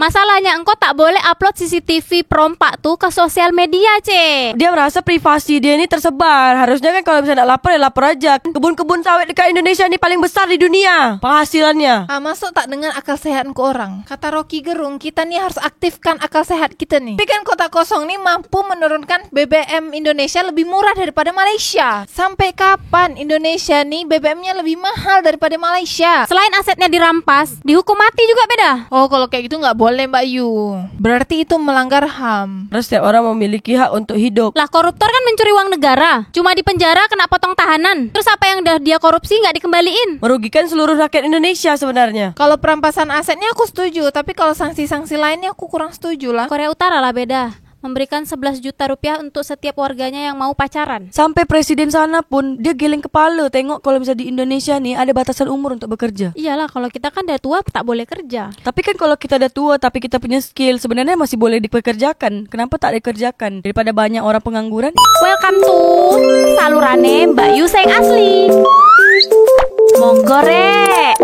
Masalahnya engkau tak boleh upload CCTV perompak tuh ke sosial media, Ce. Dia merasa privasi dia ni tersebar. Harusnya kan kalau misalnya nak lapor, ya lapor aja. Kebun-kebun sawit dekat Indonesia ni paling besar di dunia penghasilannya. Masuk tak dengan akal sehat ke orang. Kata Rocky Gerung, kita nih harus aktifkan akal sehat kita nih. Tapi kan kota kosong nih mampu menurunkan BBM Indonesia lebih murah daripada Malaysia. Sampai kapan Indonesia nih BBM-nya lebih mahal daripada Malaysia? Selain asetnya dirampas, dihukum mati juga beda. Oh, kalau kayak gitu nggak boleh Mbak Yu. Berarti itu melanggar HAM. Terus setiap orang memiliki hak untuk hidup. Lah koruptor kan mencuri uang negara, cuma di penjara kena potong tahanan. Terus apa yang dia korupsi nggak dikembaliin? Merugikan seluruh rakyat Indonesia sebenarnya. Kalau perampasan asetnya aku setuju, tapi kalau sanksi-sanksi lainnya aku kurang setuju lah. Korea Utara lah beda. Memberikan 11 juta rupiah untuk setiap warganya yang mau pacaran. Sampai presiden sana pun dia geleng kepala tengok kalau misalnya di Indonesia nih ada batasan umur untuk bekerja. Iyalah, kalau kita kan udah tua tak boleh kerja. Tapi kan kalau kita udah tua tapi kita punya skill, sebenarnya masih boleh dipekerjakan. Kenapa tak dikerjakan? Daripada banyak orang pengangguran. Welcome to salurane Mbak Yu Seng Asli. Monggo rek.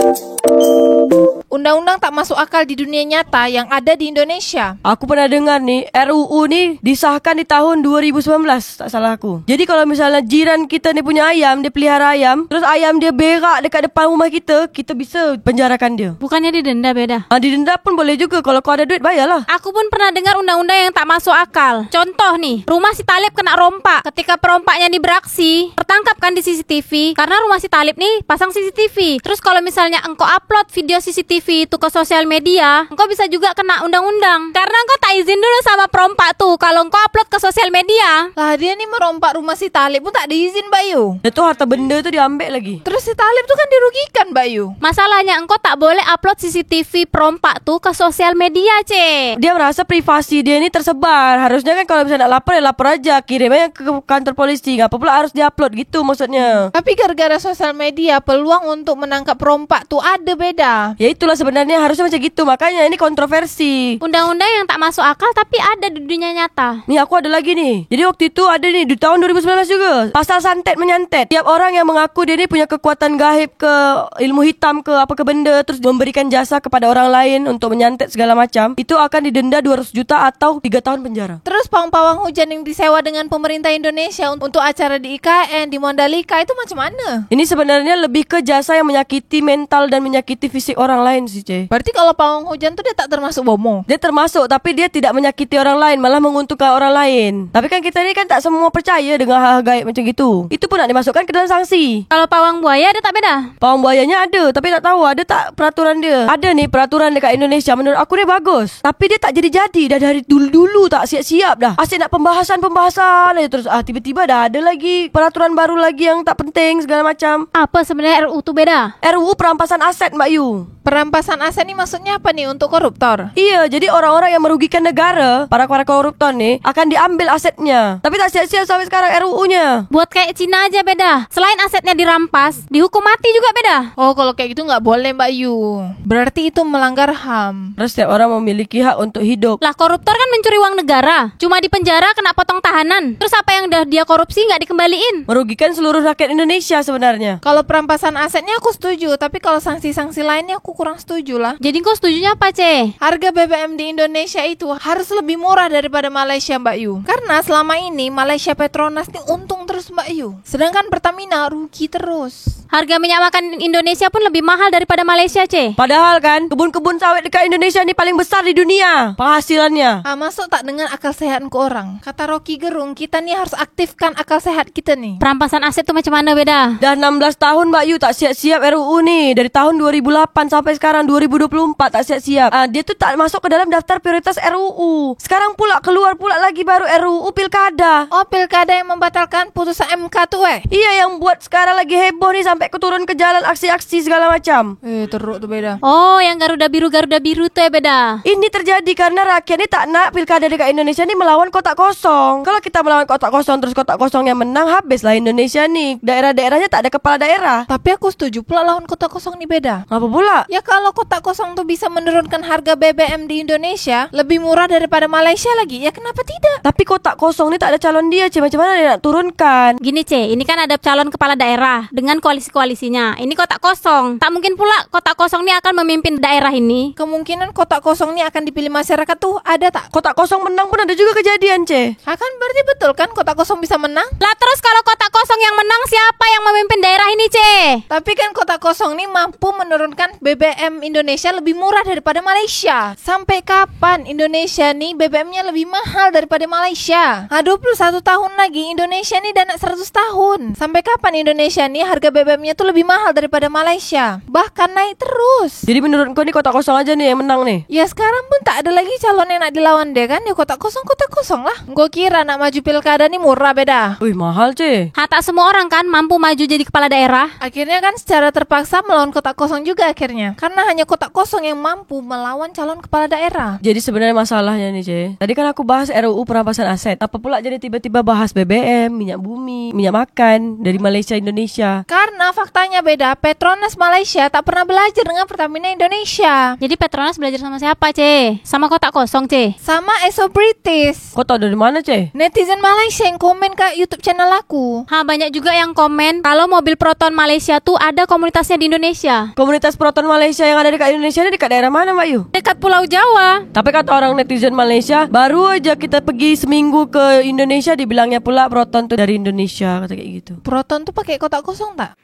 Undang-undang tak masuk akal di dunia nyata yang ada di Indonesia. Aku pernah dengar nih, RUU nih disahkan di tahun 2019, tak salah aku. Jadi kalau misalnya jiran kita nih punya ayam, dia pelihara ayam, terus ayam dia berak dekat depan rumah kita bisa penjarakan dia. Bukannya didenda beda? Didenda pun boleh juga, kalau kau ada duit bayarlah. Aku pun pernah dengar undang-undang yang tak masuk akal. Contoh nih, rumah si Talib kena rompak. Ketika perompaknya nih beraksi, tertangkap kan di CCTV, karena rumah si Talib nih pasang CCTV. Terus kalau misalnya engkau upload video CCTV itu ke sosial media, engkau bisa juga kena undang-undang. Karena engkau tak izin dulu sama perompak tuh kalau engkau upload ke sosial media. Lah dia nih merompak rumah si Talib pun tak diizin Mbak Yu. Itu harta benda tuh diambil lagi. Terus si Talib tuh kan dirugikan Mbak Yu. Masalahnya engkau tak boleh upload CCTV perompak tuh ke sosial media, Ce. Dia merasa privasi dia ni tersebar. Harusnya kan kalau misalnya nak lapor, ya lapor aja. Kirim aja ke kantor polisi. Ngapa pula harus diupload gitu maksudnya. Tapi gara-gara sosial media peluang untuk menangkap perompak tuh ada beda. Ya itulah sebenarnya harusnya macam gitu. Makanya ini kontroversi. Undang-undang yang tak masuk akal tapi ada di dunia nyata. Nih aku ada lagi nih. Jadi waktu itu ada nih di tahun 2019 juga. Pasal santet menyantet. Tiap orang yang mengaku dia ni punya kekuatan gaib ke ilmu hitam ke apa ke benda, terus memberikan jasa kepada orang lain untuk menyantet segala macam, itu akan didenda 200 juta atau 3 tahun penjara. Terus pawang-pawang hujan yang disewa dengan pemerintah Indonesia untuk acara di IKN, di Mandalika itu macam mana? Ini sebenarnya lebih ke jasa yang menyakiti mental dan menyakiti fisik orang lain sih, Ce. Berarti kalau pawang hujan tuh dia tak termasuk bomo? Dia termasuk, tapi dia tidak menyakiti orang lain, malah menguntungkan orang lain. Tapi kan kita ni kan tak semua percaya dengan hal-hal gaib macam gitu. Itu pun nak dimasukkan ke dalam sanksi. Kalau pawang buaya ada tak beda? Pawang buayanya ada, tapi tak tahu ada tak peraturan dia. Ada nih peraturan dekat Indonesia, menurut aku dia bagus. Tapi dia tak jadi-jadi, dah dari dulu-dulu tak siap-siap dah. Asyik nak pembahasan aja terus. Tiba-tiba dah ada lagi peraturan baru lagi yang tak penting segala macam. Apa sebenarnya RUU tu beda? RUU perampasan aset, Mbak Yu. Perampasan aset ni maksudnya apa nih, untuk koruptor? Iya, jadi orang-orang yang merugikan negara, para koruptor nih, akan diambil asetnya. Tapi tak siap-siap sampai sekarang RUU-nya. Buat kayak Cina aja beda. Selain asetnya dirampas, dihukum mati juga beda. Oh, kalau kayak gitu nggak boleh Mbak Yu. Berarti itu melanggar HAM. Terus setiap orang memiliki hak untuk hidup. Lah koruptor kan mencuri uang negara, cuma di penjara kena potong tahanan. Terus apa yang dia korupsi nggak dikembaliin? Merugikan seluruh rakyat Indonesia sebenarnya. Kalau perampasan asetnya aku setuju, tapi kalau sanksi-sanksi lainnya aku kurang setuju lah. Jadi kau setujunya apa, Ce? Harga BBM di Indonesia itu harus lebih murah daripada Malaysia Mbak Yu. Karena selama ini Malaysia Petronas ini untung terus Mbak Yu, sedangkan Pertamina rugi terus. Harga minyak makan Indonesia pun lebih mahal daripada Malaysia, Ce. Padahal kan kebun-kebun sawit dekat Indonesia ni paling besar di dunia penghasilannya. Masuk tak dengan akal sehat ke orang. Kata Rocky Gerung, kita nih harus aktifkan akal sehat kita nih. Perampasan aset tuh macam mana beda? Dah 16 tahun Mbak Yu tak siap-siap RUU ni. Dari tahun 2008 sampai sekarang 2024 tak siap-siap. Dia tu tak masuk ke dalam daftar prioritas RUU. Sekarang pula keluar pula lagi baru RUU Pilkada. Oh, Pilkada yang membatalkan putusan MK tu Iya, yang buat sekarang lagi heboh ni sampai turun ke jalan aksi-aksi segala macam. Teruk tu beda. Oh, yang Garuda Biru tuh beda. Ini terjadi karena rakyat ni tak nak Pilkada dekat Indonesia ni melawan kotak kosong. Kalau kita melawan kotak kosong terus kotak kosong yang menang, habislah Indonesia ni. Daerah-daerahnya tak ada kepala daerah. Tapi aku setuju pula lawan kotak kosong ni beda. Apa pula? Ya kalau kotak kosong tu bisa menurunkan harga BBM di Indonesia lebih murah daripada Malaysia lagi, ya kenapa tidak? Tapi kotak kosong ni tak ada calon dia, macam mana dia nak turunkan? pemerintahan. Gini C, ini kan ada calon kepala daerah dengan koalisi-koalisinya. Ini kotak kosong. Tak mungkin pula kotak kosong ini akan memimpin daerah ini. Kemungkinan kotak kosong ini akan dipilih masyarakat tuh ada tak? Kotak kosong menang pun ada juga kejadian, C. Akan berarti betul kan kotak kosong bisa menang? Lah terus kalau kotak kosong yang menang, siapa yang memimpin daerah ini C? Tapi kan kotak kosong ini mampu menurunkan BBM Indonesia lebih murah daripada Malaysia. Sampai kapan Indonesia nih BBM-nya lebih mahal daripada Malaysia? 21 tahun lagi Indonesia nih dah nak 100 tahun. Sampai kapan Indonesia nih harga BBM-nya tuh lebih mahal daripada Malaysia? Bahkan naik terus. Jadi menurut kau nih kotak kosong aja nih yang menang nih? Ya sekarang pun tak ada lagi calon yang nak dilawan dia kan. Ya kotak kosong lah. Gue kira nak maju pilkada nih murah beda. Wih, mahal, C. Tak semua orang kan mampu maju jadi kepala daerah. Akhirnya kan secara terpaksa melawan kotak kosong juga akhirnya. Karena hanya kotak kosong yang mampu melawan calon kepala daerah. Jadi sebenarnya masalahnya nih, C. Tadi kan aku bahas RUU perampasan aset. Apa pula jadi tiba-tiba bahas BBM, minyak bumi, minyak makan dari Malaysia Indonesia? Karena faktanya beda, Petronas Malaysia tak pernah belajar dengan Pertamina Indonesia. Jadi Petronas belajar sama siapa C? Sama kotak kosong C? Sama ESO British. Kau tahu dari mana, C? Netizen Malaysia yang komen ke YouTube channel aku. Banyak juga yang komen kalau mobil Proton Malaysia tuh ada komunitasnya di Indonesia. Komunitas Proton Malaysia yang ada dekat Indonesia ini dekat daerah mana, Mbak Yu? Dekat Pulau Jawa. Tapi kata orang netizen Malaysia, baru aja kita pergi seminggu ke Indonesia dibilangnya pula Proton tuh dari Indonesia, kata kayak gitu. Proton tuh pakai kotak kosong tak?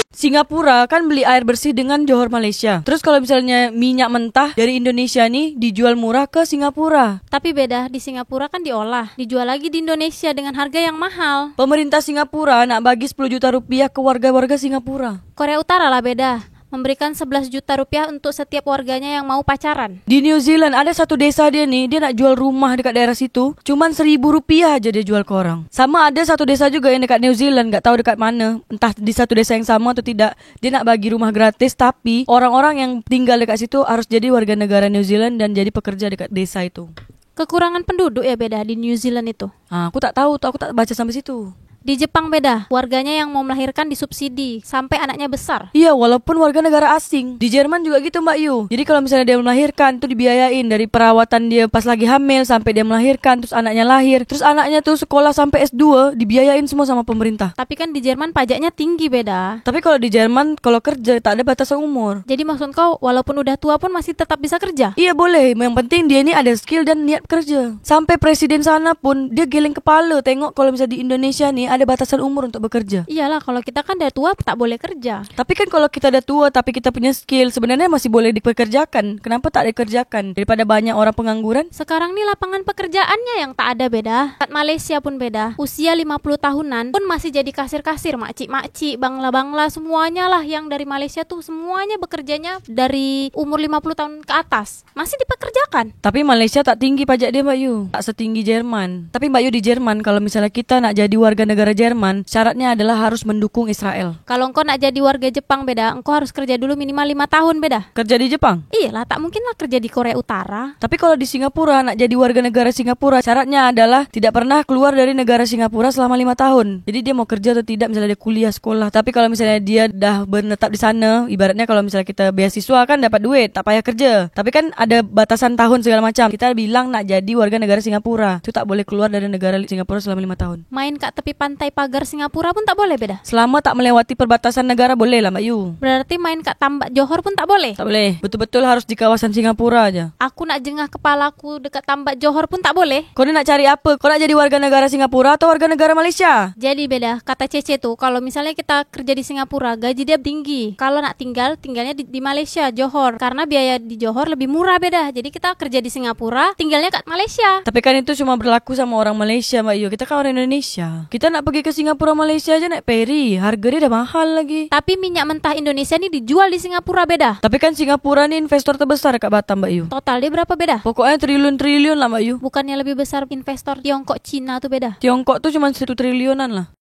Singapura kan beli air bersih dengan Johor Malaysia. Terus kalau misalnya minyak mentah dari Indonesia nih dijual murah ke Singapura. Tapi beda, di Singapura kan diolah, dijual lagi di Indonesia dengan harga yang mahal. Pemerintah Singapura nak bagi 10 juta rupiah ke warga-warga Singapura. Korea Utara lah beda, memberikan 11 juta rupiah untuk setiap warganya yang mau pacaran. Di New Zealand ada satu desa dia nih, dia nak jual rumah dekat daerah situ, cuman 1.000 rupiah aja dia jual ke orang. Sama ada satu desa juga yang dekat New Zealand, gak tahu dekat mana, entah di satu desa yang sama atau tidak. Dia nak bagi rumah gratis, tapi orang-orang yang tinggal dekat situ harus jadi warga negara New Zealand dan jadi pekerja dekat desa itu. Kekurangan penduduk ya beda di New Zealand itu. Aku tak tahu tuh, aku tak baca sampai situ. Di Jepang beda, warganya yang mau melahirkan disubsidi sampai anaknya besar. Iya, walaupun warga negara asing. Di Jerman juga gitu, Mbak Yu. Jadi kalau misalnya dia melahirkan tuh dibiayain dari perawatan dia pas lagi hamil sampai dia melahirkan, terus anaknya lahir, terus anaknya tuh sekolah sampai S2 dibiayain semua sama pemerintah. Tapi kan di Jerman pajaknya tinggi beda. Tapi kalau di Jerman kalau kerja tak ada batasan umur. Jadi maksud kau walaupun udah tua pun masih tetap bisa kerja? Iya boleh, yang penting dia ini ada skill dan niat kerja. Sampai presiden sana pun dia geleng kepala tengok kalau misalnya di Indonesia nih ada batasan umur untuk bekerja. Iyalah, kalau kita kan udah tua tak boleh kerja. Tapi kan kalau kita udah tua tapi kita punya skill, sebenarnya masih boleh dipekerjakan. Kenapa tak dikerjakan? Daripada banyak orang pengangguran. Sekarang nih lapangan pekerjaannya yang tak ada beda. Kat Malaysia pun beda. Usia 50 tahunan pun masih jadi kasir-kasir, makcik-makcik, bangla-bangla, semuanya lah yang dari Malaysia tuh semuanya bekerjanya dari umur 50 tahun ke atas. Masih dipekerjakan. Tapi Malaysia tak tinggi pajak dia, Mbak Yu. Tak setinggi Jerman. Tapi Mbak Yu, di Jerman kalau misalnya kita nak jadi warga negara Jerman, syaratnya adalah harus mendukung Israel. Kalau engkau nak jadi warga Jepang beda, engkau harus kerja dulu minimal 5 tahun beda. Kerja di Jepang? Iyalah, tak mungkin lah kerja di Korea Utara. Tapi kalau di Singapura, nak jadi warga negara Singapura, syaratnya adalah tidak pernah keluar dari negara Singapura selama 5 tahun. Jadi dia mau kerja atau tidak, misalnya dia kuliah, sekolah. Tapi kalau misalnya dia dah menetap di sana, ibaratnya kalau misalnya kita beasiswa kan dapat duit, tak payah kerja. Tapi kan ada batasan tahun segala macam. Kita bilang nak jadi warga negara Singapura, itu tak boleh keluar dari negara Singapura selama 5 tahun. Main kat tepi pantai pagar Singapura pun tak boleh beda. Selama tak melewati perbatasan negara boleh lah, Mbak Yu. Berarti main kat tambak Johor pun tak boleh. Tak boleh. Betul-betul harus di kawasan Singapura aja. Aku nak jengah kepalaku dekat tambak Johor pun tak boleh. Kau ni nak cari apa? Kau nak jadi warga negara Singapura atau warga negara Malaysia? Jadi beda. Kata Cece tuh, kalau misalnya kita kerja di Singapura, gaji dia tinggi. Kalau nak tinggalnya di Malaysia, Johor. Karena biaya di Johor lebih murah beda. Jadi kita kerja di Singapura, tinggalnya kat Malaysia. Tapi kan itu cuma berlaku sama orang Malaysia, Mbak Yu. Kita kan orang Indonesia. Kita nak pergi ke Singapura, Malaysia aja naik ferry. Harga dia dah mahal lagi. Tapi minyak mentah Indonesia ni dijual di Singapura beda. Tapi kan Singapura ni investor terbesar kat Batam, Mbak Yu. Total dia berapa beda? Pokoknya triliun-triliun lah, Mbak Yu. Bukannya lebih besar investor Tiongkok Cina tuh beda. Tiongkok tuh cuma 1 triliunan lah.